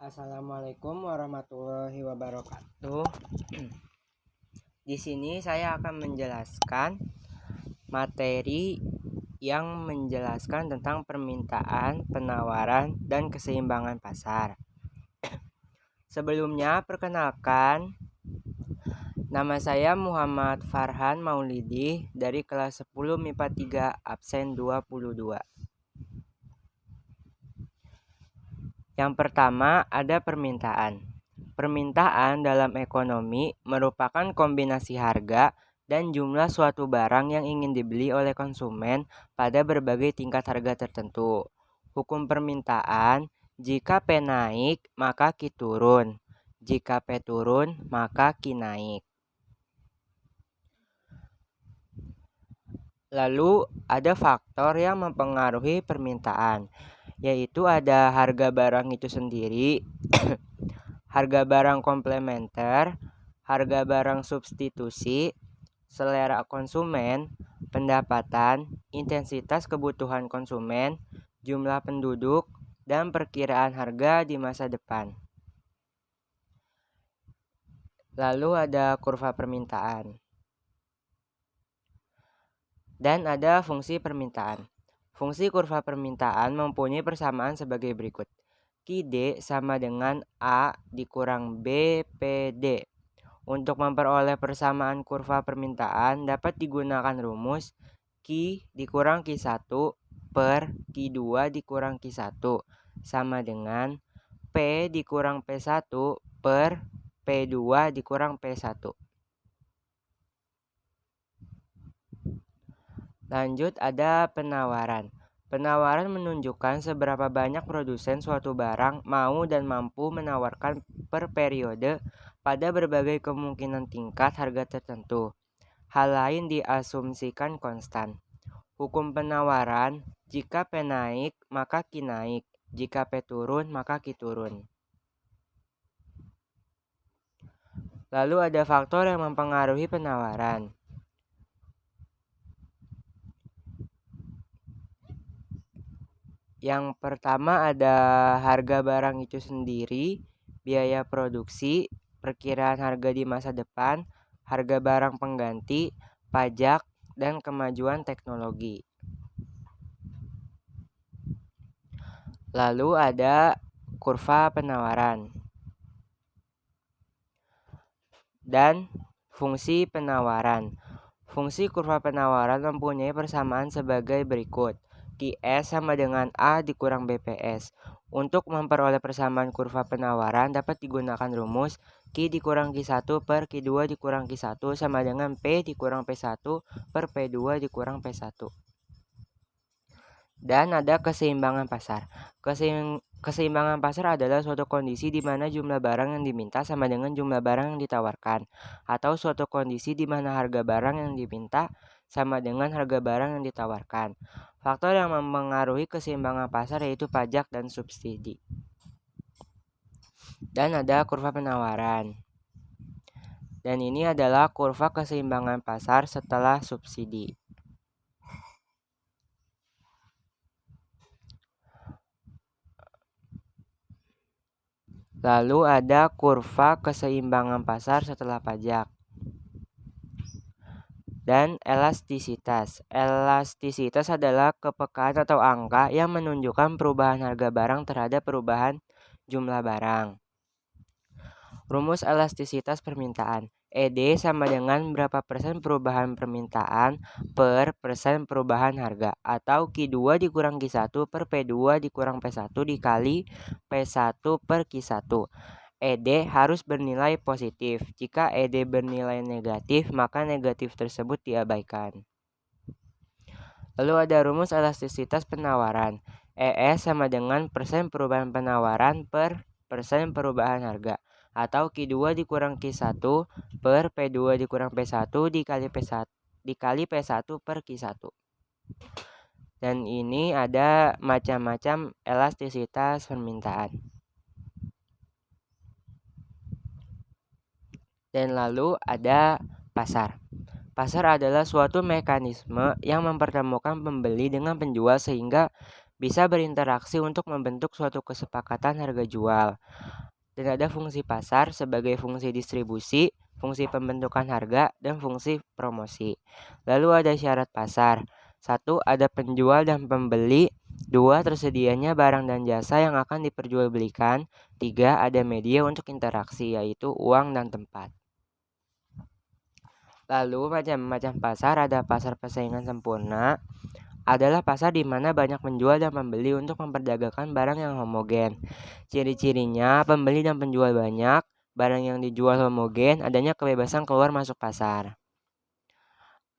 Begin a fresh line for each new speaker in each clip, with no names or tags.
Assalamualaikum warahmatullahi wabarakatuh. Di sini saya akan menjelaskan materi yang menjelaskan tentang permintaan, penawaran, dan keseimbangan pasar. Sebelumnya, perkenalkan, nama saya Muhammad Farhan Maulidi dari kelas 10 MIPA 3 absen 22. Yang pertama ada permintaan. Permintaan dalam ekonomi merupakan kombinasi harga dan jumlah suatu barang yang ingin dibeli oleh konsumen pada berbagai tingkat harga tertentu. Hukum permintaan, jika P naik, maka Q turun. Jika P turun, maka Q naik. Lalu ada faktor yang mempengaruhi permintaan, yaitu ada harga barang itu sendiri, harga barang komplementer, harga barang substitusi, selera konsumen, pendapatan, intensitas kebutuhan konsumen, jumlah penduduk, dan perkiraan harga di masa depan. Lalu ada kurva permintaan. Dan ada fungsi permintaan. Fungsi kurva permintaan mempunyai persamaan sebagai berikut. QD sama dengan A dikurang BPD. Untuk memperoleh persamaan kurva permintaan dapat digunakan rumus Q dikurang Q1 per Q2 dikurang Q1 sama dengan P dikurang P1 per P2 dikurang P1. Lanjut ada penawaran. Penawaran menunjukkan seberapa banyak produsen suatu barang mau dan mampu menawarkan per periode pada berbagai kemungkinan tingkat harga tertentu. Hal lain diasumsikan konstan. Hukum penawaran, jika P naik, maka Q naik. Jika P turun, maka Q turun. Lalu ada faktor yang mempengaruhi penawaran. Yang pertama ada harga barang itu sendiri, biaya produksi, perkiraan harga di masa depan, harga barang pengganti, pajak, dan kemajuan teknologi. Lalu ada kurva penawaran dan fungsi penawaran. Fungsi kurva penawaran mempunyai persamaan sebagai berikut. QS sama dengan A dikurang BPS. Untuk memperoleh persamaan kurva penawaran dapat digunakan rumus Q dikurang Q1 per Q2 dikurang Q1 sama dengan P dikurang P1 per P2 dikurang P1. Dan ada keseimbangan pasar. Keseimbangan pasar adalah suatu kondisi di mana jumlah barang yang diminta sama dengan jumlah barang yang ditawarkan, atau suatu kondisi di mana harga barang yang diminta sama dengan harga barang yang ditawarkan. Faktor yang mempengaruhi keseimbangan pasar yaitu pajak dan subsidi. Dan ada kurva penawaran. Dan ini adalah kurva keseimbangan pasar setelah subsidi. Lalu ada kurva keseimbangan pasar setelah pajak. Dan elastisitas. Elastisitas adalah kepekaan atau angka yang menunjukkan perubahan harga barang terhadap perubahan jumlah barang. Rumus elastisitas permintaan. ED sama dengan berapa persen perubahan permintaan per persen perubahan harga, atau Q2 dikurang Q1 per P2 dikurang P1 dikali P1 per Q1. ED harus bernilai positif. Jika ED bernilai negatif, maka negatif tersebut diabaikan. Lalu ada rumus elastisitas penawaran. ES sama dengan persen perubahan penawaran per persen perubahan harga, atau Q2 dikurang Q1 per P2 dikurang P1 dikali P1 per Q1. Dan ini ada macam-macam elastisitas permintaan. Dan lalu ada pasar. Pasar adalah suatu mekanisme yang mempertemukan pembeli dengan penjual sehingga bisa berinteraksi untuk membentuk suatu kesepakatan harga jual. Dan ada fungsi pasar sebagai fungsi distribusi, fungsi pembentukan harga, dan fungsi promosi. Lalu ada syarat pasar. 1. Ada penjual dan pembeli. 2. Tersedianya barang dan jasa yang akan diperjualbelikan. 3. Ada media untuk interaksi, yaitu uang dan tempat. Lalu macam-macam pasar, ada pasar persaingan sempurna, adalah pasar di mana banyak penjual dan pembeli untuk memperdagangkan barang yang homogen. Ciri-cirinya pembeli dan penjual banyak, barang yang dijual homogen, adanya kebebasan keluar masuk pasar.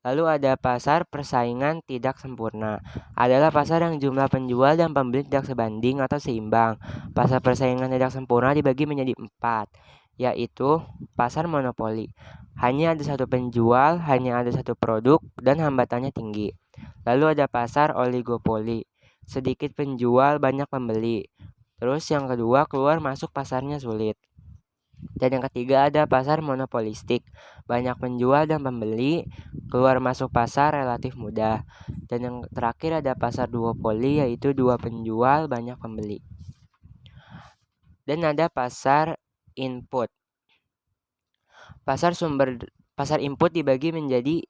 Lalu ada pasar persaingan tidak sempurna. Adalah pasar yang jumlah penjual dan pembeli tidak sebanding atau seimbang. Pasar persaingan tidak sempurna dibagi menjadi 4, yaitu pasar monopoli. Hanya ada satu penjual, hanya ada satu produk, dan hambatannya tinggi. Lalu ada pasar oligopoli. Sedikit penjual, banyak pembeli. Terus yang kedua, keluar masuk pasarnya sulit. Dan yang ketiga ada pasar monopolistik. Banyak penjual dan pembeli, keluar masuk pasar relatif mudah. Dan yang terakhir ada pasar duopoli, yaitu dua penjual, banyak pembeli. Dan ada pasar input. Pasar input dibagi menjadi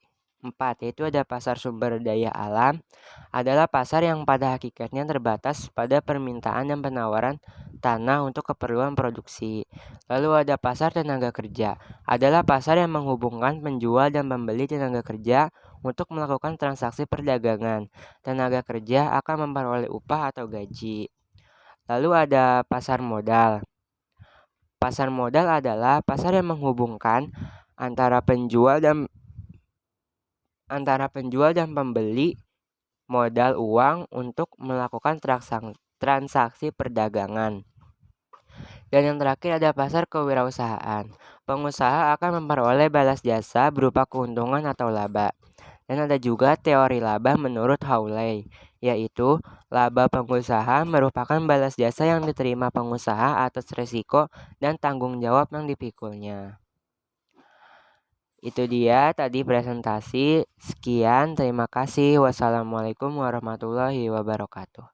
4, yaitu ada pasar sumber daya alam, adalah pasar yang pada hakikatnya terbatas pada permintaan dan penawaran tanah untuk keperluan produksi. Lalu ada pasar tenaga kerja, adalah pasar yang menghubungkan penjual dan pembeli tenaga kerja untuk melakukan transaksi perdagangan. Tenaga kerja akan memperoleh upah atau gaji. Lalu ada pasar modal. Pasar modal adalah pasar yang menghubungkan antara penjual dan pembeli modal uang untuk melakukan transaksi perdagangan. Dan yang terakhir ada pasar kewirausahaan. Pengusaha akan memperoleh balas jasa berupa keuntungan atau laba. Dan ada juga teori laba menurut Hawley, yaitu laba pengusaha merupakan balas jasa yang diterima pengusaha atas risiko dan tanggung jawab yang dipikulnya. Itu dia tadi presentasi. Sekian, terima kasih. Wassalamualaikum warahmatullahi wabarakatuh.